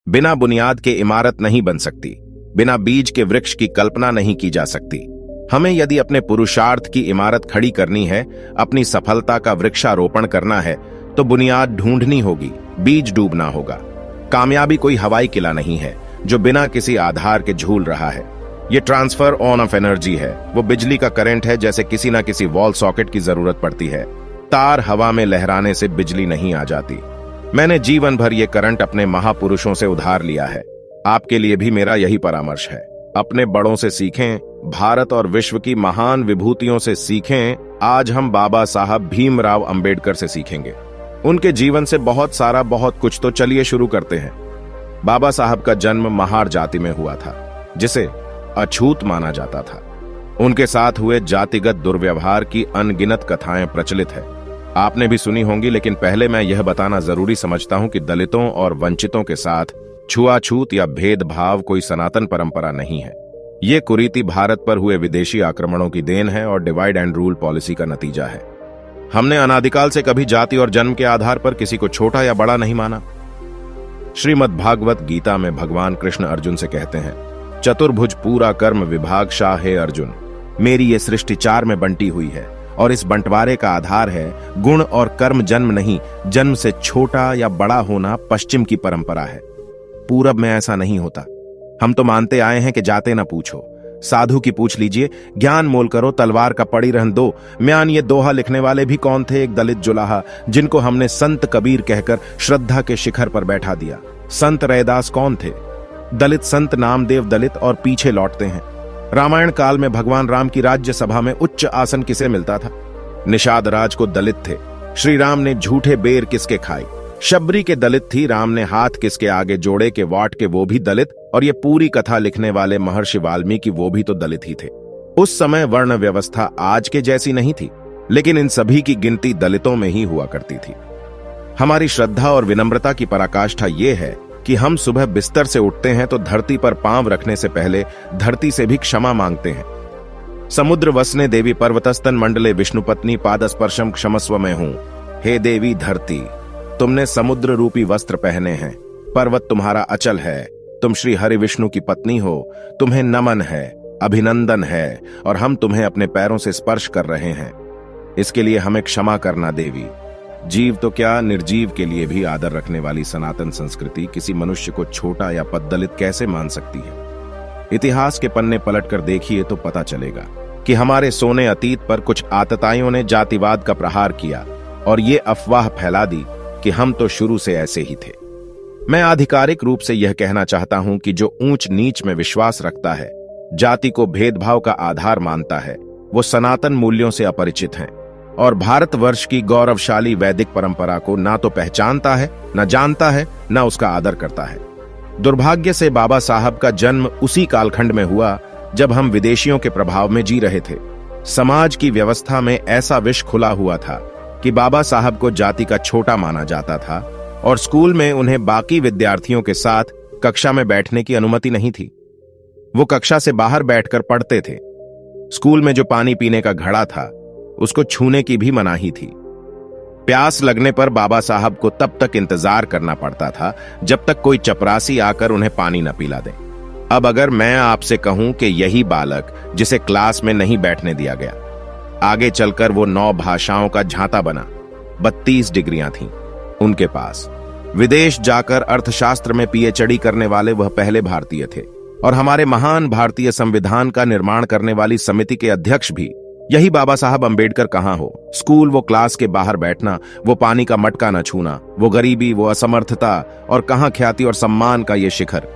बिना बुनियाद के इमारत नहीं बन सकती, बिना बीज के वृक्ष की कल्पना नहीं की जा सकती। हमें यदि अपने पुरुषार्थ की इमारत खड़ी करनी है, अपनी सफलता का वृक्षारोपण करना है, तो बुनियाद ढूंढनी होगी, बीज डूबना होगा। कामयाबी कोई हवाई किला नहीं है जो बिना किसी आधार के झूल रहा है। ये ट्रांसफर ऑन ऑफ एनर्जी है, वो बिजली का करंट है जैसे किसी ना किसी वॉल सॉकेट की जरूरत पड़ती है। तार हवा में लहराने से बिजली नहीं आ जाती। मैंने जीवन भर ये करंट अपने महापुरुषों से उधार लिया है। आपके लिए भी मेरा यही परामर्श है। अपने बड़ों से सीखें, भारत और विश्व की महान विभूतियों से सीखें। आज हम बाबा साहब भीमराव अंबेडकर से सीखेंगे। उनके जीवन से बहुत कुछ, तो चलिए शुरू करते हैं। बाबा साहब का जन्म महार जाति में हुआ था, जिसे अछूत माना जाता था। उनके साथ हुए जातिगत दुर्व्यवहार की अनगिनत कथाएं प्रचलित है, आपने भी सुनी होंगी। लेकिन पहले मैं यह बताना जरूरी समझता हूं कि दलितों और वंचितों के साथ छुआछूत या भेदभाव कोई सनातन परंपरा नहीं है। ये कुरीति भारत पर हुए विदेशी आक्रमणों की देन है और डिवाइड एंड रूल पॉलिसी का नतीजा है। हमने अनादिकाल से कभी जाति और जन्म के आधार पर किसी को छोटा या बड़ा नहीं माना। श्रीमद् भागवत गीता में भगवान कृष्ण अर्जुन से कहते हैं, चतुर्भुज पूरा कर्म विभाग शाह है अर्जुन। मेरी ये सृष्टि 4 में बंटी हुई है और इस बंटवारे का आधार है गुण और कर्म। जन्म नहीं, जन्म से छोटा या बड़ा होना पश्चिम की परंपरा है। पूरब में ऐसा नहीं होता। हम तो मानते आए हैं कि जाते ना पूछो, साधु की पूछ लीजिए, ज्ञान मोल करो, तलवार का पड़ी रहन दो। म्यान ये दोहा लिखने वाले भी कौन थे? एक दलित जुलाहा, जिनको हमने संत कबीर कहकर श्रद्धा के शिखर पर बैठा दिया। संत रैदास कौन थे? दलित संत नामदेव दलित और पीछे लौटते हैं। रामायण काल में भगवान राम की राज्य सभा में उच्च आसन किसे मिलता था? निषाद राज को दलित थे। श्री राम ने झूठे बेर किसके खाई? शबरी के दलित थी। राम ने हाथ किसके आगे जोड़े के वाट के, वो भी दलित। और ये पूरी कथा लिखने वाले महर्षि वाल्मीकि, वो भी तो दलित ही थे। उस समय वर्ण व्यवस्था आज के जैसी नहीं थी, लेकिन इन सभी की गिनती दलितों में ही हुआ करती थी। हमारी श्रद्धा और विनम्रता की पराकाष्ठा ये है कि हम सुबह बिस्तर से उठते हैं तो धरती पर पांव रखने से पहले धरती से भी क्षमा मांगते हैं। समुद्र वसने देवी पर्वतस्तन मंडले विष्णुपत्नी पादस्पर्शम क्षमस्व में हूं। हे देवी धरती, तुमने समुद्र रूपी वस्त्र पहने हैं, पर्वत तुम्हारा अचल है, तुम श्री हरि विष्णु की पत्नी हो, तुम्हें नमन है, अभिनंदन है, और हम तुम्हें अपने पैरों से स्पर्श कर रहे हैं। इसके लिए हमें क्षमा करना देवी। जीव तो क्या, निर्जीव के लिए भी आदर रखने वाली सनातन संस्कृति किसी मनुष्य को छोटा या पददलित कैसे मान सकती है? इतिहास के पन्ने पलटकर देखिए तो पता चलेगा कि हमारे सोने अतीत पर कुछ आतताइयों ने जातिवाद का प्रहार किया और ये अफवाह फैला दी कि हम तो शुरू से ऐसे ही थे। मैं आधिकारिक रूप से यह कहना चाहता हूं कि जो ऊंच नीच में विश्वास रखता है, जाति को भेदभाव का आधार मानता है, वो सनातन मूल्यों से अपरिचित हैं और भारतवर्ष की गौरवशाली वैदिक परंपरा को ना तो पहचानता है, न जानता है, न उसका आदर करता है। दुर्भाग्य से बाबा साहब का जन्म उसी कालखंड में हुआ जब हम विदेशियों के प्रभाव में जी रहे थे। समाज की व्यवस्था में ऐसा विष खुला हुआ था कि बाबा साहब को जाति का छोटा माना जाता था और स्कूल में उन्हें बाकी विद्यार्थियों के साथ कक्षा में बैठने की अनुमति नहीं थी। वो कक्षा से बाहर बैठकर पढ़ते थे। स्कूल में जो पानी पीने का घड़ा था, उसको छूने की भी मनाही थी। प्यास लगने पर बाबा साहब को तब तक इंतजार करना पड़ता था जब तक कोई चपरासी आकर उन्हें पानी न पिला दे। अब अगर मैं आपसे कहूं कि यही बालक जिसे क्लास में नहीं बैठने दिया गया, आगे चलकर वो 9 भाषाओं का झांता बना, 32 डिग्रियां थीं उनके पास। विदेश जाकर अर्थशास्त्र में पीएचडी करने वाले वह पहले भारतीय थे और हमारे महान भारतीय संविधान का निर्माण करने वाली समिति के अध्यक्ष भी यही बाबा साहब अंबेडकर कहां हो। स्कूल, वो क्लास के बाहर बैठना, वो पानी का मटका न छूना, वो गरीबी, वो असमर्थता, और कहां ख्याति और सम्मान का ये शिखर।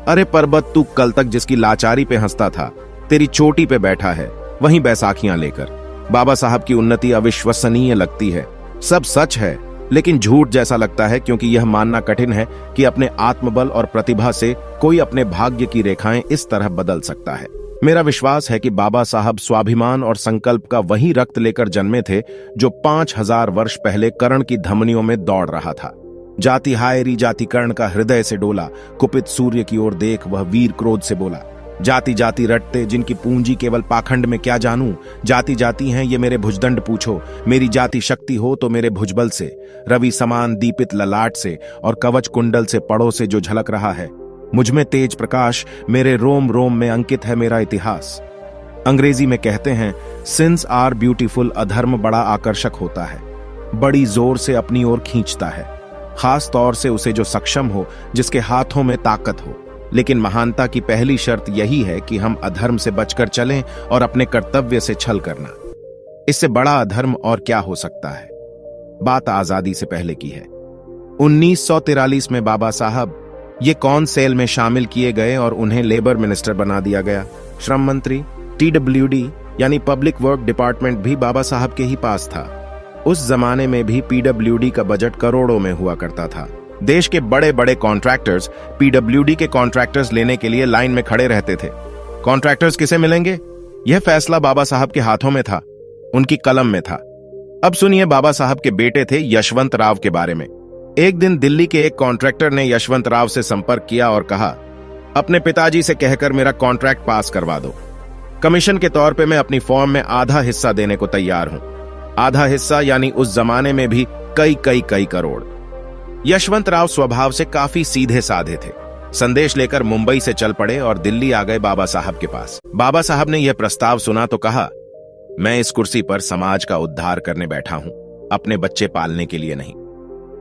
अरे पर्वत, तू कल तक जिसकी लाचारी पे हंसता था, तेरी चोटी पे बैठा है, वहीं बैसाखियां लेकर। बाबा साहब की उन्नति अविश्वसनीय लगती है। सब सच है, लेकिन झूठ जैसा लगता है, क्योंकि यह मानना कठिन है कि अपने आत्मबल और प्रतिभा से कोई अपने भाग्य की रेखाएं इस तरह बदल सकता है। मेरा विश्वास है कि बाबा साहब स्वाभिमान और संकल्प का वही रक्त लेकर जन्मे थे जो 5000 वर्ष पहले कर्ण की धमनियों में दौड़ रहा था। जाति हायरी जाति कर्ण का हृदय से डोला, कुपित सूर्य की ओर देख वह वीर क्रोध से बोला, जाति जाति रटते जिनकी पूंजी केवल पाखंड में क्या जानूं, जाति जाति हैं ये मेरे भुजदंड पूछो, मेरी जाति शक्ति हो तो मेरे भुजबल से, रवि समान दीपित ललाट से और कवच कुंडल से पड़ों से जो झलक रहा है, मुझमें तेज प्रकाश, मेरे रोम रोम में अंकित है मेरा इतिहास। अंग्रेजी में कहते हैं सिंस आर ब्यूटीफुल, अधर्म बड़ा आकर्षक होता है, बड़ी जोर से अपनी ओर खींचता है, खास तौर से उसे जो सक्षम हो, जिसके हाथों में ताकत हो। लेकिन महानता की पहली शर्त यही है कि हम अधर्म से बचकर चलें और अपने कर्तव्य से छल करना। इससे बड़ा अधर्म और क्या हो सकता है। बात आजादी से पहले की है। 1943 में बाबा साहब ये कौन सेल में शामिल किए गए और उन्हें लेबर मिनिस्टर बना दिया गया। श्रम मंत्री TWD यानी पब्लिक वर्क डिपार्टमेंट भी बाबा साहब के ही पास था। उस जमाने में भी PWD का बजट करोड़ों में हुआ करता था। देश के बड़े बड़े कॉन्ट्रैक्टर्स PWD के कॉन्ट्रैक्टर्स लेने के लिए लाइन में खड़े रहते थे। कॉन्ट्रैक्टर्स किसे मिलेंगे, यह फैसला बाबा साहब के हाथों में था, उनकी कलम में था। अब सुनिए बाबा साहब के बेटे थे यशवंत राव के बारे में। एक दिन दिल्ली के एक कॉन्ट्रैक्टर ने यशवंत राव से संपर्क किया और कहा, अपने पिताजी से कहकर मेरा कॉन्ट्रैक्ट पास करवा दो। कमीशन के तौर पे मैं अपनी फॉर्म में आधा हिस्सा देने को तैयार हूं। आधा हिस्सा यानी उस जमाने में भी कई करोड़। यशवंत राव स्वभाव से काफी सीधे साधे थे। संदेश लेकर मुंबई से चल पड़े और दिल्ली आ गए बाबा साहब के पास। बाबा साहब ने यह प्रस्ताव सुना तो कहा, मैं इस कुर्सी पर समाज का उद्धार करने बैठा हूं, अपने बच्चे पालने के लिए नहीं।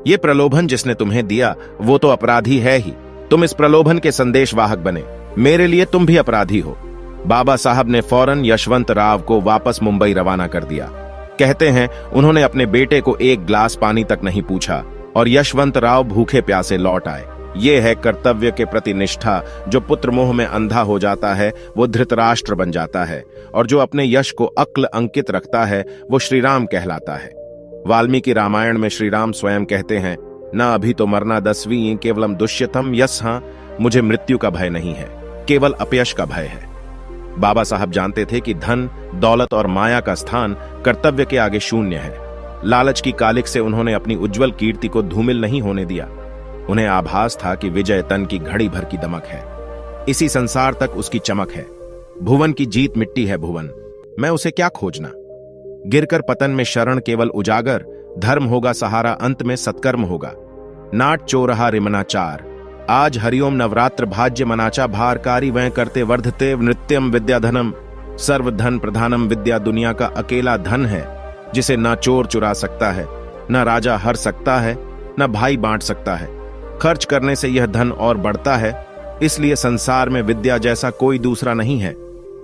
ये प्रलोभन जिसने तुम्हें दिया वो तो अपराधी है ही, तुम इस प्रलोभन के संदेशवाहक बने, मेरे लिए तुम भी अपराधी हो। बाबा साहब ने फौरन यशवंत राव को वापस मुंबई रवाना कर दिया। कहते हैं उन्होंने अपने बेटे को एक ग्लास पानी तक नहीं पूछा और यशवंत राव भूखे प्यासे लौट आए। ये है कर्तव्य के प्रति निष्ठा। जो पुत्र मोह में अंधा हो जाता है वो धृतराष्ट्र बन जाता है, और जो अपने यश को अक्ल अंकित रखता है वो श्रीराम कहलाता है। वाल्मीकि रामायण में श्रीराम स्वयं कहते हैं, न अभी तो मरना 10वीं केवलम दुष्यतम यस, हाँ मुझे मृत्यु का भय नहीं है, केवल अपयश का भय है। बाबा साहब जानते थे कि धन, दौलत और माया का स्थान कर्तव्य के आगे शून्य है। लालच की कालिक से उन्होंने अपनी उज्जवल कीर्ति को धूमिल नहीं होने दिया। उन्हें आभास था कि विजय तन की घड़ी भर की दमक है, इसी संसार तक उसकी चमक है। भुवन की जीत मिट्टी है भुवन, मैं उसे क्या खोजना। गिरकर पतन में शरण केवल उजागर, धर्म होगा सहारा अंत में सत्कर्म होगा। नाट चोरहा रिमनाचार, आज हरिओम नवरात्र भाज्य मनाचा भारकारी वह करते वर्धते नृत्यम विद्याधनम। सर्वधन प्रधानम विद्या दुनिया का अकेला धन है, जिसे ना चोर चुरा सकता है, ना राजा हर सकता है, ना भाई बांट सकता है। खर्च करने से यह धन और बढ़ता है, इसलिए संसार में विद्या जैसा कोई दूसरा नहीं है।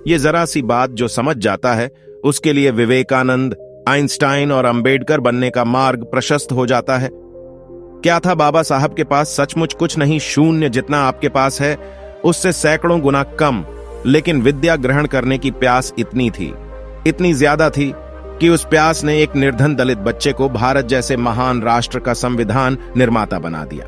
ये जरा सी बात जो समझ जाता है उसके लिए विवेकानंद, आइंस्टाइन और अंबेडकर बनने का मार्ग प्रशस्त हो जाता है। क्या था बाबा साहब के पास? सचमुच कुछ नहीं, शून्य। जितना आपके पास है उससे सैकड़ों गुना कम, लेकिन विद्या ग्रहण करने की प्यास इतनी थी, इतनी ज्यादा थी कि उस प्यास ने एक निर्धन दलित बच्चे को भारत जैसे महान राष्ट्र का संविधान निर्माता बना दिया।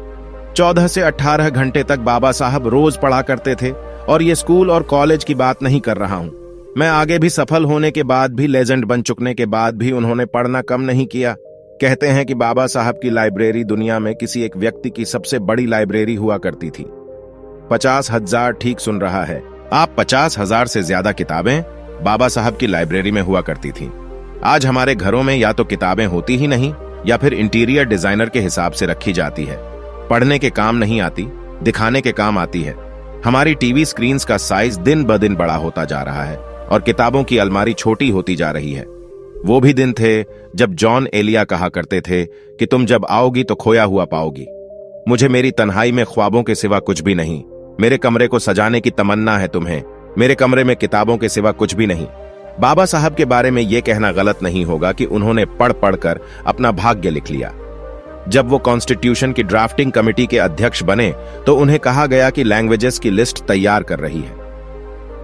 14 से 18 घंटे तक बाबा साहब रोज पढ़ा करते थे, और ये स्कूल और कॉलेज की बात नहीं कर रहा हूं मैं। आगे भी सफल होने के बाद भी, लेजेंड बन चुकने के बाद भी उन्होंने पढ़ना कम नहीं किया। कहते हैं कि बाबा साहब की लाइब्रेरी दुनिया में किसी एक व्यक्ति की सबसे बड़ी लाइब्रेरी हुआ करती थी। 50,000, ठीक सुन रहा है आप, 50,000 से ज्यादा किताबें बाबा साहब की लाइब्रेरी में हुआ करती थीं। आज हमारे घरों में या तो किताबें होती ही नहीं या फिर इंटीरियर डिजाइनर के हिसाब से रखी जाती है। पढ़ने के काम नहीं आती, दिखाने के काम आती है। हमारी टीवी स्क्रीन्स का साइज दिन ब दिन बड़ा होता जा रहा है और किताबों की अलमारी छोटी होती जा रही है। वो भी दिन थे जब जॉन एलिया कहा करते थे कि तुम जब आओगी तो खोया हुआ पाओगी। मुझे मेरी तन्हाई में ख्वाबों के सिवा कुछ भी नहीं। मेरे कमरे को सजाने की तमन्ना है तुम्हें, मेरे कमरे में किताबों के सिवा कुछ भी नहीं। बाबा साहब के बारे में यह कहना गलत नहीं होगा कि उन्होंने पढ़ पढ़कर अपना भाग्य लिख लिया। जब वो कॉन्स्टिट्यूशन की ड्राफ्टिंग कमेटी के अध्यक्ष बने तो उन्हें कहा गया कि लैंग्वेजेस की लिस्ट तैयार कर रही है।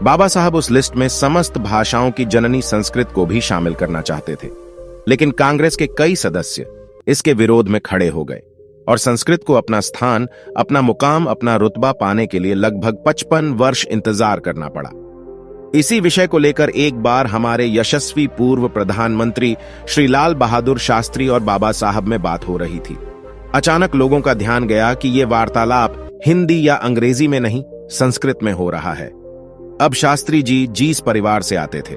बाबा साहब उस लिस्ट में समस्त भाषाओं की जननी संस्कृत को भी शामिल करना चाहते थे, लेकिन कांग्रेस के कई सदस्य इसके विरोध में खड़े हो गए और संस्कृत को अपना स्थान, अपना मुकाम, अपना रुतबा पाने के लिए लगभग 55 वर्ष इंतजार करना पड़ा। इसी विषय को लेकर एक बार हमारे यशस्वी पूर्व प्रधानमंत्री श्री लाल बहादुर शास्त्री और बाबा साहब में बात हो रही थी। अचानक लोगों का ध्यान गया कि यह वार्तालाप हिंदी या अंग्रेजी में नहीं, संस्कृत में हो रहा है। अब शास्त्री जी जीस परिवार से आते थे।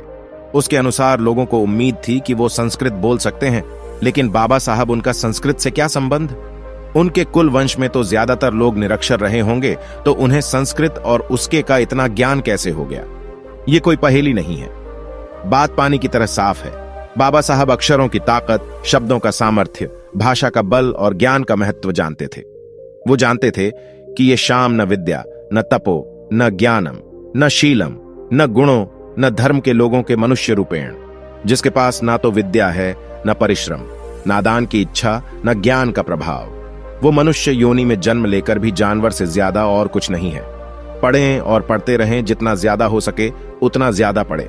उसके अनुसार लोगों को उम्मीद थी कि वो संस्कृत बोल सकते हैं, लेकिन बाबा साहब उनका संस्कृत से क्या संबंध? उनके कुल वंश में तो ज्यादातर लोग निरक्षर रहे होंगे, तो उन्हें संस्कृत और उसके का इतना ज्ञान कैसे हो गया? ये कोई पहेली नहीं है, बात पानी की तरह साफ है। बाबा साहब अक्षरों की ताकत, शब्दों का सामर्थ्य, भाषा का बल और ज्ञान का महत्व जानते थे। वो जानते थे कि ये शाम न विद्या, न तपो, न ज्ञानम, न शीलम, न गुणों, न धर्म के लोगों के मनुष्य रूपेण, जिसके पास ना तो विद्या है, न परिश्रम, नादान की इच्छा, न ज्ञान का प्रभाव, वो मनुष्य योनि में जन्म लेकर भी जानवर से ज्यादा और कुछ नहीं है। पढ़ें और पढ़ते रहें, जितना ज्यादा हो सके उतना ज्यादा पढ़ें।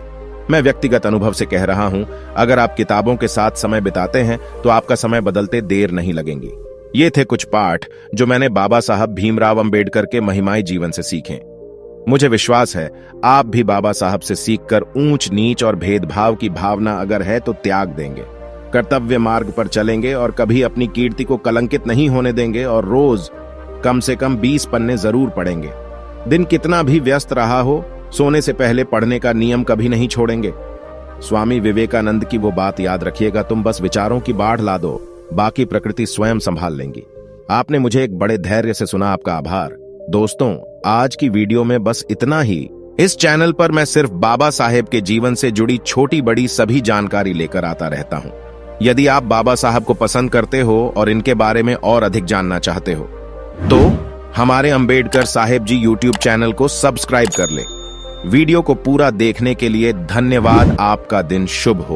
मैं व्यक्तिगत अनुभव से कह रहा हूं, अगर आप किताबों के साथ समय बिताते हैं तो आपका समय बदलते देर नहीं लगेंगी। ये थे कुछ पाठ जो मैंने बाबा साहब भीमराव अंबेडकर के महिमाई जीवन से सीखे। मुझे विश्वास है आप भी बाबा साहब से सीखकर ऊंच नीच और भेदभाव की भावना अगर है तो त्याग देंगे, कर्तव्य मार्ग पर चलेंगे और कभी अपनी कीर्ति को कलंकित नहीं होने देंगे, और रोज कम से कम 20 पन्ने जरूर पढ़ेंगे। दिन कितना भी व्यस्त रहा हो, सोने से पहले पढ़ने का नियम कभी नहीं छोड़ेंगे। स्वामी विवेकानंद की वो बात याद रखिएगा, तुम बस विचारों की बाढ़ ला दो, बाकी प्रकृति स्वयं संभाल लेंगी। आपने मुझे एक बड़े धैर्य से सुना, आपका आभार। दोस्तों, आज की वीडियो में बस इतना ही। इस चैनल पर मैं सिर्फ बाबा साहेब के जीवन से जुड़ी छोटी बड़ी सभी जानकारी लेकर आता रहता हूं। यदि आप बाबा साहब को पसंद करते हो और इनके बारे में और अधिक जानना चाहते हो तो हमारे अंबेडकर साहेब जी यूट्यूब चैनल को सब्सक्राइब कर ले। वीडियो को पूरा देखने के लिए धन्यवाद। आपका दिन शुभ हो।